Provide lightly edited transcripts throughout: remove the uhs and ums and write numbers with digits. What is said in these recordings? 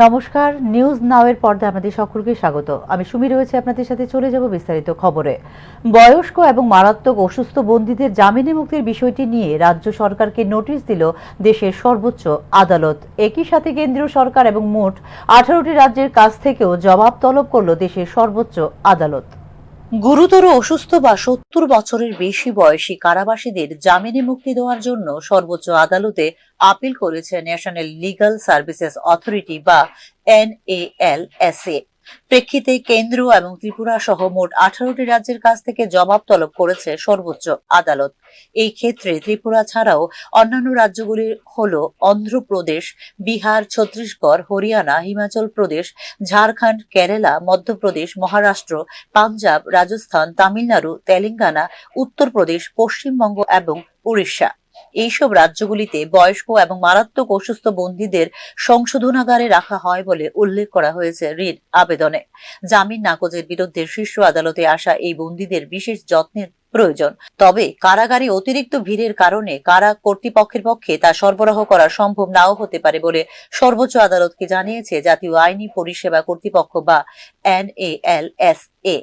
নমস্কার, নিউজ নাওয়ের পর্দায় আপনাদের সকলকে স্বাগত। আমি সুমি রয়েছে আপনাদের সাথে। চলে যাব বিস্তারিত খবরে। বয়স্ক এবং মারাত্মক অসুস্থ বন্দীদের জামিনে মুক্তির বিষয়টি নিয়ে রাজ্য সরকারকে নোটিশ দিল দেশের সর্বোচ্চ আদালত। একই সাথে কেন্দ্রীয় সরকার এবং মোট 18টি রাজ্যের কাছ থেকেও জবাব তলব করল দেশের সর্বোচ্চ আদালত। গুরুতর অসুস্থ বা 70 বছরের বেশি বয়সী কারাবাসীদের জামিনে মুক্তি দেওয়ার জন্য সর্বোচ্চ আদালতে আপিল করেছে ন্যাশনাল লিগ্যাল সার্ভিসেস অথরিটি বা NALSA। প্রেক্ষিতে কেন্দ্র এবং ত্রিপুরা সহ মোট 18টি রাজ্যের কাছ থেকে জবাব তলব করেছে সর্বোচ্চ আদালত। এই ক্ষেত্রে ত্রিপুরা ছাড়াও অন্যান্য রাজ্যগুলি হলো অন্ধ্রপ্রদেশ, বিহার, ছত্তিশগড়, হরিয়ানা, হিমাচল প্রদেশ, ঝাড়খণ্ড, কেরালা, মধ্যপ্রদেশ, মহারাষ্ট্র, পাঞ্জাব, রাজস্থান, তামিলনাড়ু, তেলেঙ্গানা, উত্তরপ্রদেশ, পশ্চিমবঙ্গ এবং উড়িষ্যা। এইসব রাজ্যগুলিতে বয়স্ক এবং মারাত্মক অসুস্থ বন্দীদের সংশোধনাগারে রাখা হয় বলে উল্লেখ করা হয়েছে রিট আবেদনে। জামিন নাকচের বিরুদ্ধে শীর্ষ আদালতে আসা এই বন্দীদের বিশেষ যত্নের প্রয়োজন। তবে কারাগারে অতিরিক্ত ভিড়ের কারণে কারা কর্তৃপক্ষের পক্ষে তা সরবরাহ করা সম্ভব নাও হতে পারে বলে সর্বোচ্চ আদালতকে জানিয়েছে জাতীয় আইনি পরিষেবা কর্তৃপক্ষ বা NALSA।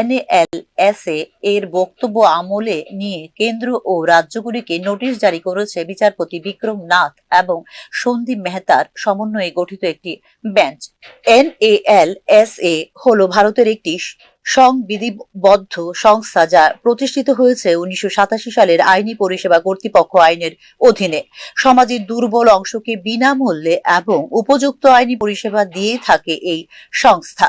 NALSA এর বক্তব্য আমলে নিয়ে কেন্দ্র ও রাজ্যগুলিকে নোটিশ জারি করেছে বিচারপতি বিক্রম নাথ এবং সন্দীপ মেহতার সমন্বয়ে গঠিত একটি বেঞ্চ। NALSA হলো ভারতের একটি সংবিধিবদ্ধ সংস্থা যা প্রতিষ্ঠিত হয়েছে 1987 সালের আইনি পরিষেবা কর্তৃপক্ষ আইনের অধীনে। সমাজের দুর্বল অংশকে বিনামূল্যে এবং উপযুক্ত আইনি পরিষেবা দিয়ে থাকে এই সংস্থা।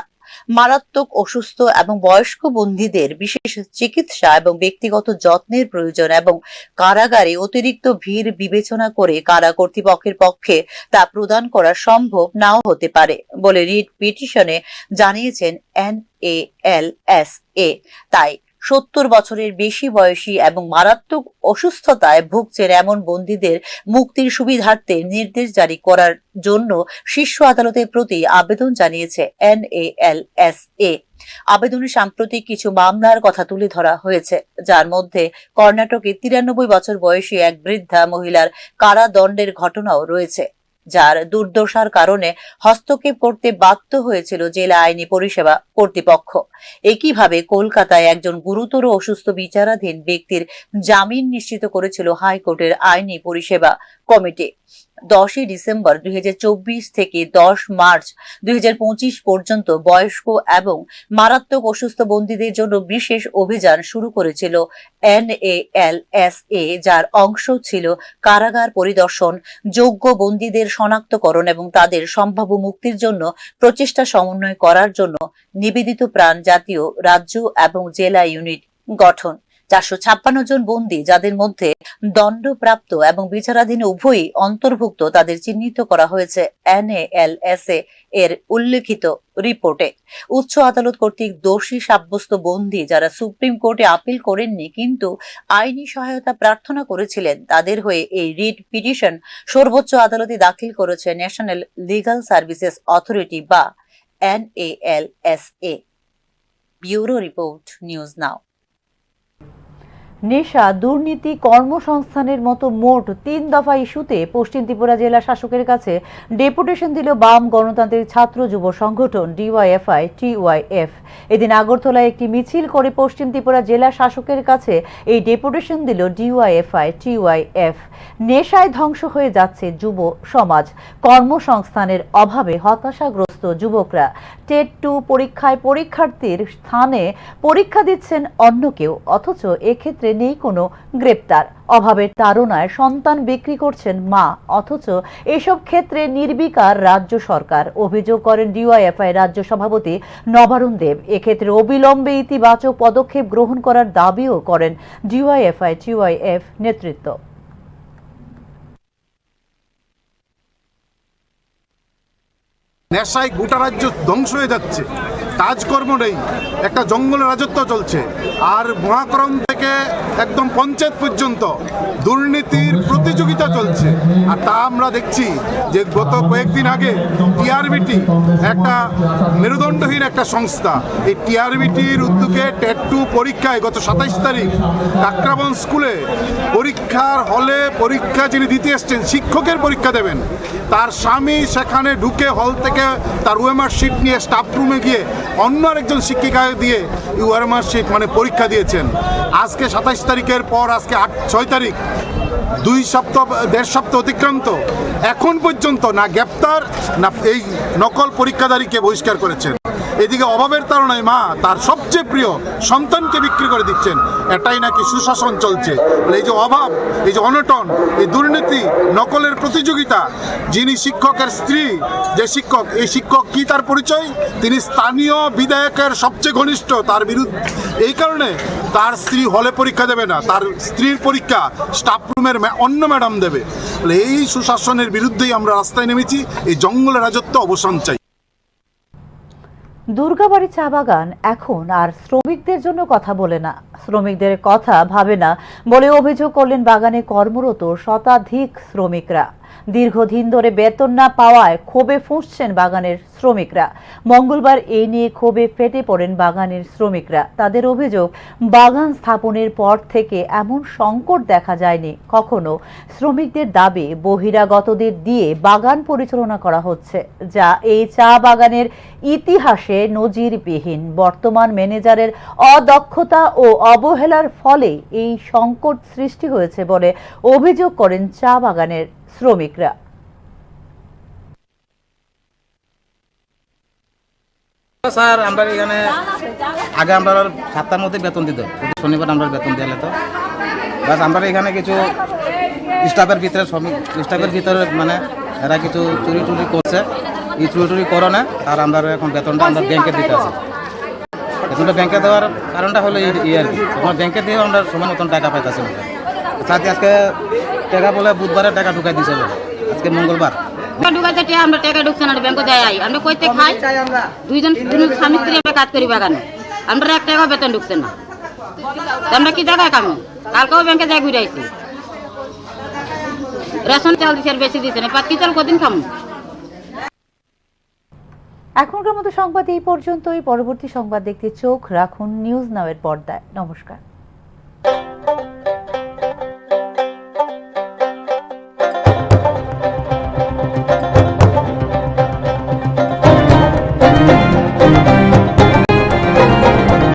মারাত্মক অসুস্থ এবং বয়স্ক বন্দীদের বিশেষ চিকিৎসা এবং ব্যক্তিগত যত্নের প্রয়োজন এবং কারাগারে অতিরিক্ত ভিড় বিবেচনা করে কারা কর্তৃপক্ষের পক্ষে তা প্রদান করা সম্ভব নাও হতে পারে বলে রিট পিটিশনে জানিয়েছেন NALSA। তাই 70 বছরের বেশি বয়সী এবং মারাত্মক অসুস্থতায় ভুগছেন এমন বন্দীদের মুক্তির সুবিধার্থে নির্দেশ জারি করার জন্য শীর্ষ আদালতের প্রতি আবেদন জানিয়েছে NALSA। আবেদনে সাম্প্রতিক কিছু মামলার কথা তুলে ধরা হয়েছে, যার মধ্যে কর্ণাটকে 93 বছর বয়সী এক বৃদ্ধা মহিলার কারাদণ্ডের ঘটনাও রয়েছে, যার দুর্দশার কারণে হস্তক্ষেপ করতে বাধ্য হয়েছিল জেলা আইনি পরিষেবা কর্তৃপক্ষ। একইভাবে কলকাতায় একজন গুরুতর অসুস্থ বিচারাধীন ব্যক্তির জামিন নিশ্চিত করেছিল হাইকোর্টের আইনি পরিষেবা কমিটি। 10 ডিসেম্বর 2024 থেকে 10 মার্চ 2025 পর্যন্ত বয়স্ক এবং মারাত্মক অসুস্থ বন্দীদের জন্য বিশেষ অভিযান শুরু করেছিল NALSA, যার অংশ ছিল কারাগার পরিদর্শন, যোগ্য বন্দীদের শনাক্তকরণ এবং তাদের সম্ভাব্য মুক্তির জন্য প্রচেষ্টা সমন্বয় করার জন্য নিবেদিত প্রাণ জাতীয়, রাজ্য এবং জেলা ইউনিট গঠন। 456 জন বন্দী, যাদের মধ্যে দণ্ডপ্রাপ্ত এবং বিচারাধীন উভয়ই অন্তর্ভুক্ত, তাদের চিহ্নিত করা হয়েছে NALSA এর উল্লেখিত রিপোর্টে। উচ্চ আদালত কর্তৃক দোষী সাব্যস্ত বন্দী যারা সুপ্রিম কোর্টে আপিল করেননি কিন্তু আইনি সহায়তা প্রার্থনা করেছিলেন, তাদের হয়ে এই রিট পিটিশন সর্বোচ্চ আদালতে দাখিল করেছে ন্যাশনাল লিগ্যাল সার্ভিসেস অথরিটি বা NALSA। Bureau report, news now. নেশা, দুর্নীতি, কর্মসংস্থানের মতো মোট 3 দফা ইস্যুতে পশ্চিম ত্রিপুরা জেলা শাসকের কাছে ডেপুটেশন দিল বাম গণতান্ত্রিক ছাত্র যুব সংগঠন DYFI-TYF। এদিন আগরতলায় একটি মিছিল করে পশ্চিম ত্রিপুরা জেলা শাসকের কাছে এই ডেপুটেশন দিল DYFI-TYF। নেশায় ধ্বংস হয়ে যাচ্ছে যুব সমাজ, কর্মসংস্থানের অভাবে হতাশাগ্রস্ত যুবকরা। টেট 2 পরীক্ষায় পরীক্ষার্থীর স্থানে পরীক্ষা দিচ্ছেন অন্য কেউ, অথচ এক্ষেত্রে নেই কোনো গ্রেপ্তার। অভাবের তাড়নায় সন্তান বিক্রি করছেন মা, অথচ এসব ক্ষেত্রে নির্বিকার রাজ্য সরকার, অভিযোগ করেন DYFI রাজ্য সভাপতি নবারুণ দেব। এক্ষেত্রে অবিলম্বে ইতিবাচক পদক্ষেপ গ্রহণ করার দাবিও করেন DYFI-TYF নেতৃত্ব। নেশায় গোটা রাজ্য ধ্বংস হয়ে যাচ্ছে, কাজকর্ম নেই, একটা জঙ্গল রাজত্ব চলছে। আর মহাকরণ থেকে থেকে একদম পঞ্চায়েত পর্যন্ত দুর্নীতির প্রতিযোগিতা চলছে। আর তা আমরা দেখছি যে গত কয়েকদিন আগে টিআরবিটি একটা মেরুদণ্ডহীন একটা সংস্থা, এই টিআরবিটির উদ্যোগে টেট-2 পরীক্ষায় গত 27 তারিখ কাকরাবন স্কুলে পরীক্ষার হলে পরীক্ষা যিনি দিতে এসছেন, শিক্ষকের পরীক্ষা দেবেন, তার স্বামী সেখানে ঢুকে হল থেকে তার ওএমআর শিট নিয়ে স্টাফ রুমে গিয়ে অন্য আরেকজন শিক্ষিকা দিয়ে ওএমআর শিট মানে পরীক্ষা দিয়েছেন। আজকে 27 তারিখের পর আজকে 6 তারিখ, 1.5 সপ্তাহ অতিক্রান্ত, এখন পর্যন্ত না গ্রেপ্তার না এই নকল পরীক্ষাধারীকে বহিষ্কার করেছেন। এদিকে অভাবের তাড়নায় মা তার সবচেয়ে প্রিয় সন্তানকে বিক্রি করে দিচ্ছেন। এটাই নাকি সুশাসন চলছে। এই যে অভাব, এই যে অনটন, এই দুর্নীতি, নকলের প্রতিযোগিতা, যিনি শিক্ষকের স্ত্রী, যে শিক্ষক, এই শিক্ষক কি তার পরিচয়? তিনি স্থানীয় বিধায়কের সবচেয়ে ঘনিষ্ঠ। তার বিরুদ্ধে এই কারণে তার স্ত্রী হলে পরীক্ষা দেবে না, তার স্ত্রীর পরীক্ষা স্টাফ রুমের অন্য ম্যাডাম দেবে। এই সুশাসনের বিরুদ্ধেই আমরা রাস্তায় নেমেছি। এই জঙ্গলের রাজত্ব অবসান চাই। দুর্গাবাড়ি চা বাগান এখন আর শ্রমিকদের জন্য কথা বলে না, শ্রমিকদের কথা ভাবে না বলে অভিযোগ করলেন বাগানে কর্মরত শতাধিক শ্রমিকরা। দীর্ঘদিন ধরে বেতন না পাওয়ায় ক্ষোভে ফুঁসছেন বাগানের শ্রমিকরা। মঙ্গলবার এই নিয়ে ক্ষোভে ফেটে পড়েন বাগানের শ্রমিকরা। তাদের অভিযোগ, বাগান স্থাপনের পর থেকে এমন সংকট দেখা যায়নি কখনো। শ্রমিকদের দাবি, বহিরাগতদের দিয়ে বাগান পরিচালনা করা হচ্ছে, যা এই চা বাগানের ইতিহাসে নজিরবিহীন। বর্তমান ম্যানেজারের অদক্ষতা ও অবহেলার ফলে এই সংকট সৃষ্টি হয়েছে বলে অভিযোগ করেন চা বাগানের শ্রমিকরা। স্যার, আমরা এখানে আগে আমরা 7টার মধ্যে বেতন দিত, শনিবার আমরা বেতন দিয়ে তো বাস। আমরা এখানে কিছু স্টাফের ভিতরে মানে এরা কিছু চুরি টুরি করছে। এই চুরি টুরি করো না, আর আমরা এখন বেতনটা আমরা ব্যাংকে দিতে আছি। বেতনটা ব্যাংকে দেওয়ার কারণটা হলো এই আর কি, তোমার ব্যাংকে দিয়ে আমরা সময় মতন টাকা পাইতেছি না। সাথে আজকে টাকা বলে বুধবারে টাকা ঢুকাই দিছে বলে, আজকে মঙ্গলবার ঢুকাইতে আমরা টাকা ঢুকছে না, ব্যাংকে যাই আমরা কইতে খাই। দুইজন স্বামী স্ত্রী আমরা কাজ করি বাগানে, আমরা 1 টাকা বেতন ঢুকছে না। আমরা কি টাকা কামি, কালকেও ব্যাংকে যাই ঘুরে আইছি। রেশন চাল দিচ্ছে আর বেশি দিচ্ছে না, পাঁচ কি চাল কদিন খামু। এখনকার মতো সংবাদ এই পর্যন্তই। পরবর্তী সংবাদ দেখতে চোখ রাখুন নিউজ নাও এর পর্দায়। নমস্কার।